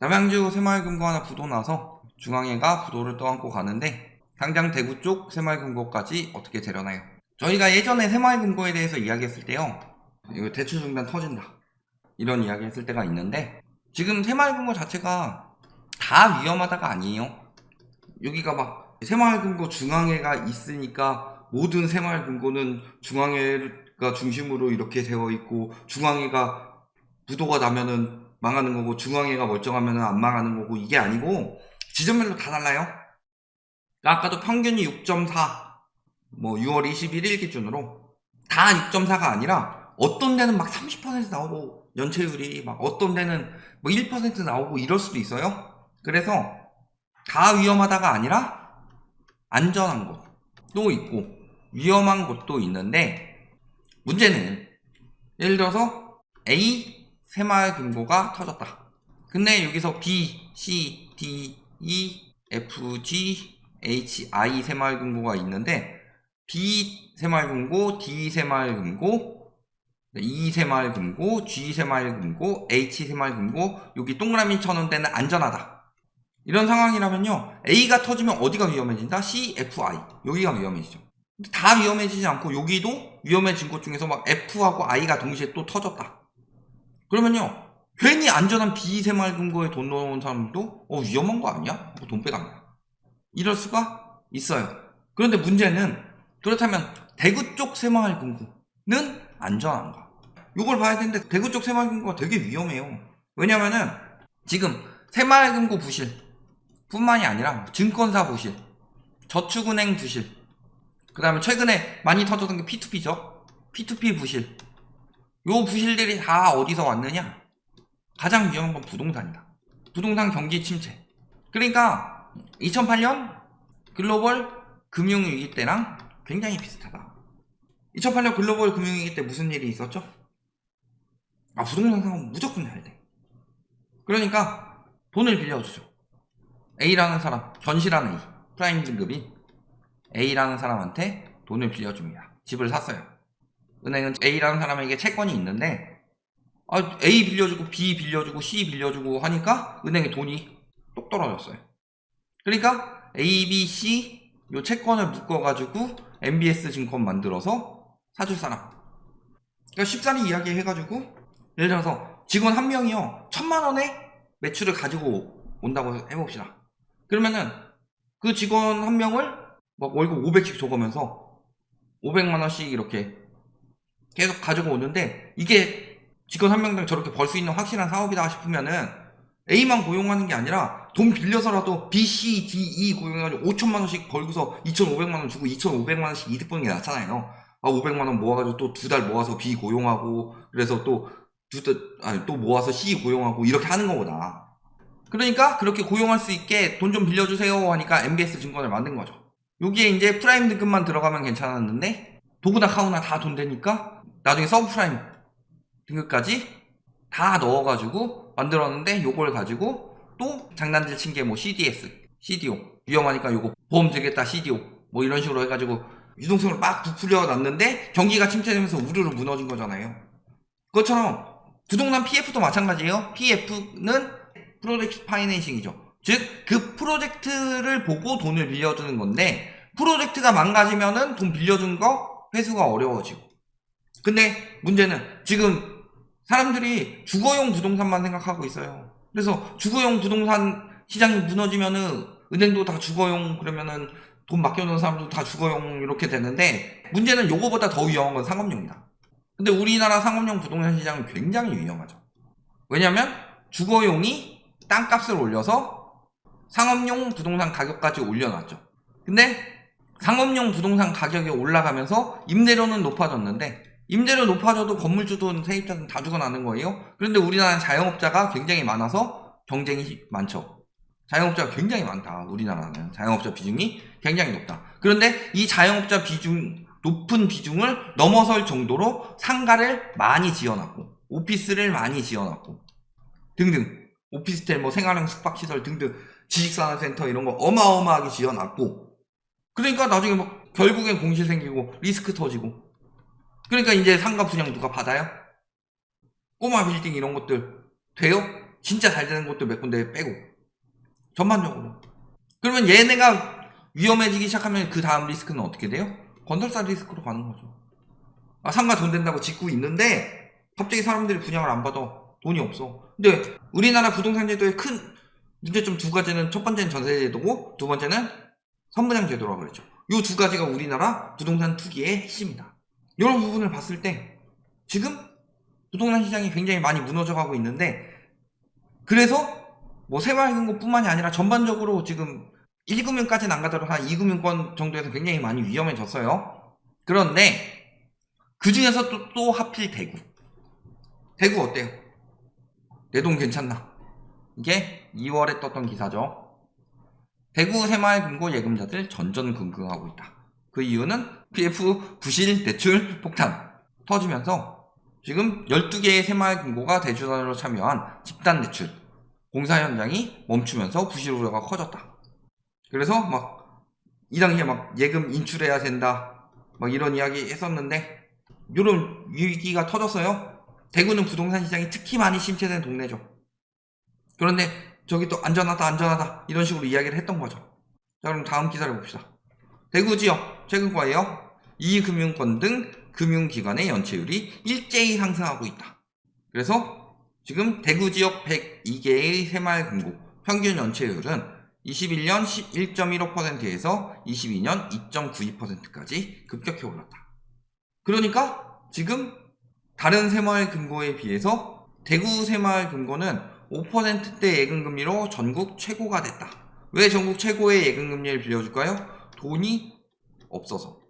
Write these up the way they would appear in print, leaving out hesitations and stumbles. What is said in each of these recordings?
남양주 새마을금고 하나 부도 나서 중앙회가 부도를 떠안고 가는데 당장 대구 쪽 새마을금고까지 어떻게 되려나요? 저희가 예전에 새마을금고에 대해서 이야기했을 때요, 이거 대출중단 터진다 이런 이야기 했을 때가 있는데, 지금 새마을금고 자체가 다 위험하다가 아니에요. 여기가 막 새마을금고 중앙회가 있으니까 모든 새마을금고는 중앙회가 중심으로 이렇게 되어 있고, 중앙회가 부도가 나면은 망하는 거고 중앙회가 멀쩡하면은 안 망하는 거고, 이게 아니고 지점별로 다 달라요. 아까도 평균이 6.4, 뭐 6월 21일 기준으로 다 6.4가 아니라 어떤 데는 막 30% 나오고 연체율이 막 어떤 데는 뭐 1% 나오고 이럴 수도 있어요. 그래서 다 위험하다가 아니라 안전한 곳도 있고 위험한 곳도 있는데, 문제는 예를 들어서 A 새마을금고가 터졌다. 근데 여기서 B, C, D, E, F, G, H, I 새마을금고가 있는데, B 새마을금고, D 새마을금고, E 새마을금고, G 새마을금고, H 새마을금고, 여기 동그라미 쳐놓은 데는 안전하다. 이런 상황이라면요, A가 터지면 어디가 위험해진다? C, F, I. 여기가 위험해지죠. 다 위험해지지 않고 여기도 위험해진 곳 중에서 막 F하고 I가 동시에 또 터졌다. 그러면요, 괜히 안전한 B 새마을금고에 돈 넣어놓은 사람도 위험한 거 아니야? 돈 빼간다. 이럴 수가 있어요. 그런데 문제는, 그렇다면 대구 쪽 새마을금고는 안전한가? 이걸 봐야 되는데 대구 쪽 새마을금고가 되게 위험해요. 왜냐면은 지금 새마을금고 부실 뿐만이 아니라 증권사 부실, 저축은행 부실, 그 다음에 최근에 많이 터졌던 게 P2P죠. P2P 부실. 요 부실들이 다 어디서 왔느냐? 가장 위험한 건 부동산이다. 부동산 경기 침체. 그러니까 2008년 글로벌 금융위기 때랑 굉장히 비슷하다. 2008년 글로벌 금융위기 때 무슨 일이 있었죠? 부동산 상황 무조건 해야 돼. 그러니까 돈을 빌려주죠. A라는 사람, 견실한 A, 프라임 등급인 A라는 사람한테 돈을 빌려줍니다. 집을 샀어요. 은행은 A라는 사람에게 채권이 있는데, A 빌려주고 B 빌려주고 C 빌려주고 하니까 은행에 돈이 똑 떨어졌어요. 그러니까 A, B, C 요 채권을 묶어가지고 MBS 증권 만들어서 사줄 사람. 그러니까 쉽사리 이야기 해가지고, 예를 들어서 직원 한 명이요 1,000만원의 매출을 가지고 온다고 해봅시다. 그러면은 그 직원 한 명을 막 월급 500씩 줘가면서 500만원씩 이렇게 계속 가지고 오는데, 이게 직원 한 명당 저렇게 벌 수 있는 확실한 사업이다 싶으면은 A만 고용하는 게 아니라 돈 빌려서라도 B, C, D, E 고용해가지고 5천만원씩 벌고서 2,500만원 주고 2,500만원씩 이득 보는 게 낫잖아요. 500만원 모아가지고 또 2달 모아서 B 고용하고, 그래서 또 모아서 C 고용하고 이렇게 하는 거보다. 그러니까 그렇게 고용할 수 있게 돈 좀 빌려주세요 하니까 MBS 증권을 만든 거죠. 여기에 이제 프라임 등급만 들어가면 괜찮았는데, 도구나 카우나 다 돈 되니까 나중에 서브프라임 등급까지 다 넣어가지고 만들었는데, 요걸 가지고 또 장난질 친 게 뭐 CDS, CDO, 위험하니까 요거 보험 들겠다 CDO 뭐 이런 식으로 해가지고 유동성을 막 부풀려 놨는데 경기가 침체되면서 우르르 무너진 거잖아요. 그것처럼 부동산 PF도 마찬가지예요. PF는 프로젝트 파이낸싱이죠. 즉 그 프로젝트를 보고 돈을 빌려주는 건데, 프로젝트가 망가지면은 돈 빌려준 거 회수가 어려워지고. 근데 문제는 지금 사람들이 주거용 부동산만 생각하고 있어요. 그래서 주거용 부동산 시장이 무너지면은 은행도 다 주거용, 그러면은 돈 맡겨놓은 사람도 다 주거용 이렇게 되는데, 문제는 요거보다 더 위험한 건 상업용이다. 근데 우리나라 상업용 부동산 시장은 굉장히 위험하죠. 왜냐면 주거용이 땅값을 올려서 상업용 부동산 가격까지 올려놨죠. 근데 상업용 부동산 가격이 올라가면서 임대료는 높아졌는데, 임대료 높아져도 건물주든 세입자든 다 죽어나는 거예요. 그런데 우리나라는 자영업자가 굉장히 많아서 경쟁이 많죠. 자영업자가 굉장히 많다. 우리나라는 자영업자 비중이 굉장히 높다. 그런데 이 자영업자 비중, 높은 비중을 넘어설 정도로 상가를 많이 지어놨고 오피스를 많이 지어놨고 등등, 오피스텔, 뭐 생활형 숙박시설 등등, 지식산업센터 이런 거 어마어마하게 지어놨고, 그러니까 나중에 막 결국엔 공실 생기고 리스크 터지고, 그러니까 이제 상가 분양 누가 받아요? 꼬마 빌딩 이런 것들 돼요? 진짜 잘 되는 곳들 몇 군데 빼고 전반적으로. 그러면 얘네가 위험해지기 시작하면 그 다음 리스크는 어떻게 돼요? 건설사 리스크로 가는 거죠. 상가 돈 된다고 짓고 있는데 갑자기 사람들이 분양을 안 받아. 돈이 없어. 근데 우리나라 부동산 제도의 큰 문제점 두 가지는, 첫 번째는 전세제도고 두 번째는 선분양 제도라고 그랬죠. 이 두 가지가 우리나라 부동산 투기의 핵심이다. 이런 부분을 봤을 때 지금 부동산 시장이 굉장히 많이 무너져 가고 있는데, 그래서 뭐 새마을금고뿐만이 아니라 전반적으로 지금 1금융까지는 안 가더라도 한 2금융권 정도에서 굉장히 많이 위험해졌어요. 그런데 그 중에서 또 하필 대구 어때요? 내 돈 괜찮나? 이게 2월에 떴던 기사죠. 대구 새마을금고 예금자들 전전긍긍하고 있다. 그 이유는 PF 부실 대출 폭탄 터지면서 지금 12개의 새마을금고가 대주단으로 참여한 집단 대출 공사 현장이 멈추면서 부실 우려가 커졌다. 그래서 막 이 당시에 막 예금 인출해야 된다 막 이런 이야기 했었는데, 이런 위기가 터졌어요. 대구는 부동산 시장이 특히 많이 침체된 동네죠. 그런데 저기 또 안전하다 이런 식으로 이야기를 했던 거죠. 자, 그럼 다음 기사를 봅시다. 대구 지역 최근과예요. 이금융권 등 금융기관의 연체율이 일제히 상승하고 있다. 그래서 지금 대구 지역 102개의 새마을금고 평균 연체율은 21년 11.15%에서 22년 2.92%까지 급격히 올랐다. 그러니까 지금 다른 새마을금고에 비해서 대구 새마을금고는 5%대 예금금리로 전국 최고가 됐다. 왜 전국 최고의 예금금리를 빌려줄까요? 돈이 없어서.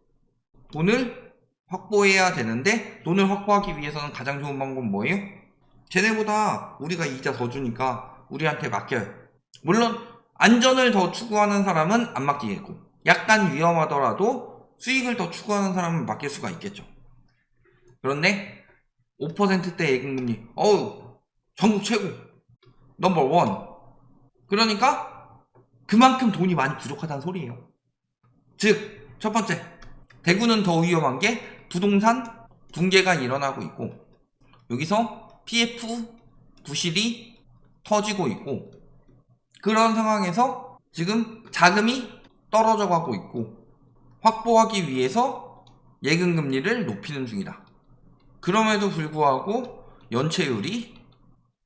돈을 확보해야 되는데, 돈을 확보하기 위해서는 가장 좋은 방법은 뭐예요? 쟤네보다 우리가 이자 더 주니까 우리한테 맡겨요. 물론 안전을 더 추구하는 사람은 안 맡기겠고, 약간 위험하더라도 수익을 더 추구하는 사람은 맡길 수가 있겠죠. 그런데 5%대 예금금리, 전국 최고, 넘버원. 그러니까 그만큼 돈이 많이 부족하다는 소리예요. 즉, 첫 번째, 대구는 더 위험한 게 부동산 붕괴가 일어나고 있고, 여기서 PF 부실이 터지고 있고, 그런 상황에서 지금 자금이 떨어져 가고 있고, 확보하기 위해서 예금금리를 높이는 중이다. 그럼에도 불구하고 연체율이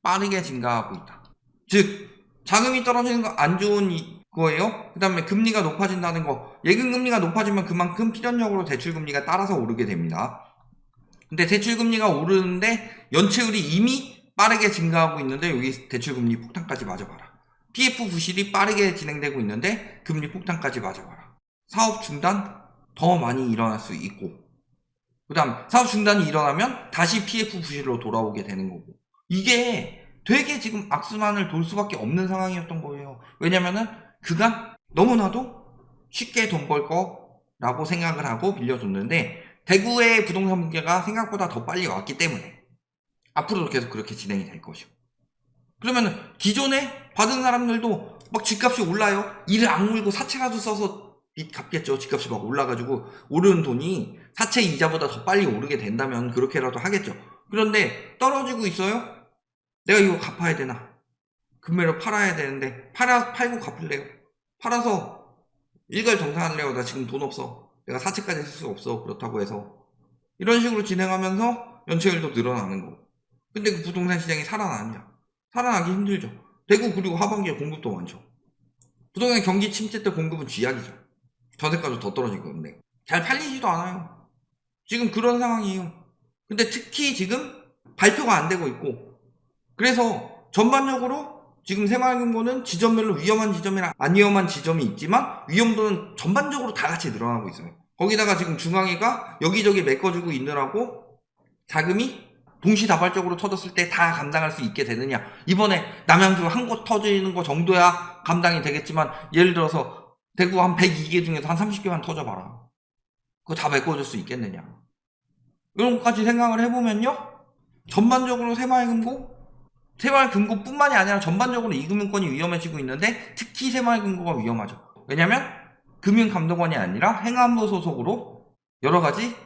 빠르게 증가하고 있다. 즉, 자금이 떨어지는 거 안 좋은 거예요. 그 다음에 금리가 높아진다는 거, 예금금리가 높아지면 그만큼 필연적으로 대출금리가 따라서 오르게 됩니다. 근데 대출금리가 오르는데 연체율이 이미 빠르게 증가하고 있는데, 여기 대출금리 폭탄까지 맞아봐라. PF 부실이 빠르게 진행되고 있는데 금리 폭탄까지 맞아봐라. 사업 중단 더 많이 일어날 수 있고, 그 다음 사업 중단이 일어나면 다시 PF 부실로 돌아오게 되는 거고, 이게 되게 지금 악순환을 돌 수밖에 없는 상황이었던 거예요. 왜냐면은 그간 너무나도 쉽게 돈 벌 거라고 생각을 하고 빌려줬는데, 대구의 부동산 붕괴가 생각보다 더 빨리 왔기 때문에 앞으로도 계속 그렇게 진행이 될 것이고, 그러면은 기존에 받은 사람들도 막 집값이 올라요. 이를 악물고 사채라도 써서 빚 갚겠죠. 집값이 막 올라가지고 오르는 돈이 사채 이자보다 더 빨리 오르게 된다면 그렇게라도 하겠죠. 그런데 떨어지고 있어요. 내가 이거 갚아야 되나? 금매로 팔아야 되는데 팔고 갚을래요? 팔아서 일괄 정산할래요? 나 지금 돈 없어. 내가 사채까지 쓸 수 없어. 그렇다고 해서 이런 식으로 진행하면서 연체율도 늘어나는 거고. 근데 그 부동산 시장이 살아나느냐? 살아나기 힘들죠. 대구 그리고 하반기에 공급도 많죠. 부동산 경기 침체 때 공급은 쥐약이죠. 전세가도 더 떨어질 건데 잘 팔리지도 않아요. 지금 그런 상황이에요. 근데 특히 지금 발표가 안 되고 있고, 그래서 전반적으로 지금 새마을금고는 지점별로 위험한 지점이나 안 위험한 지점이 있지만 위험도는 전반적으로 다 같이 늘어나고 있어요. 거기다가 지금 중앙회가 여기저기 메꿔주고 있느라고 자금이 동시다발적으로 터졌을 때 다 감당할 수 있게 되느냐. 이번에 남양주 한 곳 터지는 거 정도야 감당이 되겠지만, 예를 들어서 대구 한 102개 중에서 한 30개만 터져봐라. 그거 다 메꿔줄 수 있겠느냐. 이런 것까지 생각을 해보면요, 전반적으로 새마을금고뿐만이 아니라 전반적으로 이금융권이 위험해지고 있는데, 특히 새마을금고가 위험하죠. 왜냐면 금융감독원이 아니라 행안부 소속으로 여러가지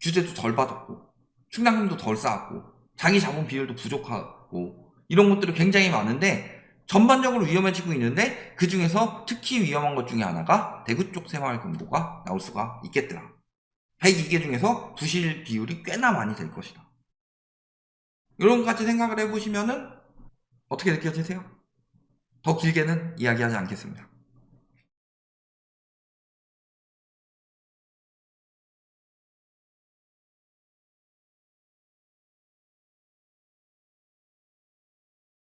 규제도 덜 받았고 충당금도 덜 쌓았고 자기 자본 비율도 부족하고 이런 것들이 굉장히 많은데 전반적으로 위험해지고 있는데 그 중에서 특히 위험한 것 중에 하나가 대구 쪽 새마을금고가 나올 수가 있겠더라. 102개 중에서 부실 비율이 꽤나 많이 될 것이다. 이런 것까지 생각을 해보시면은 어떻게 느껴지세요? 더 길게는 이야기하지 않겠습니다.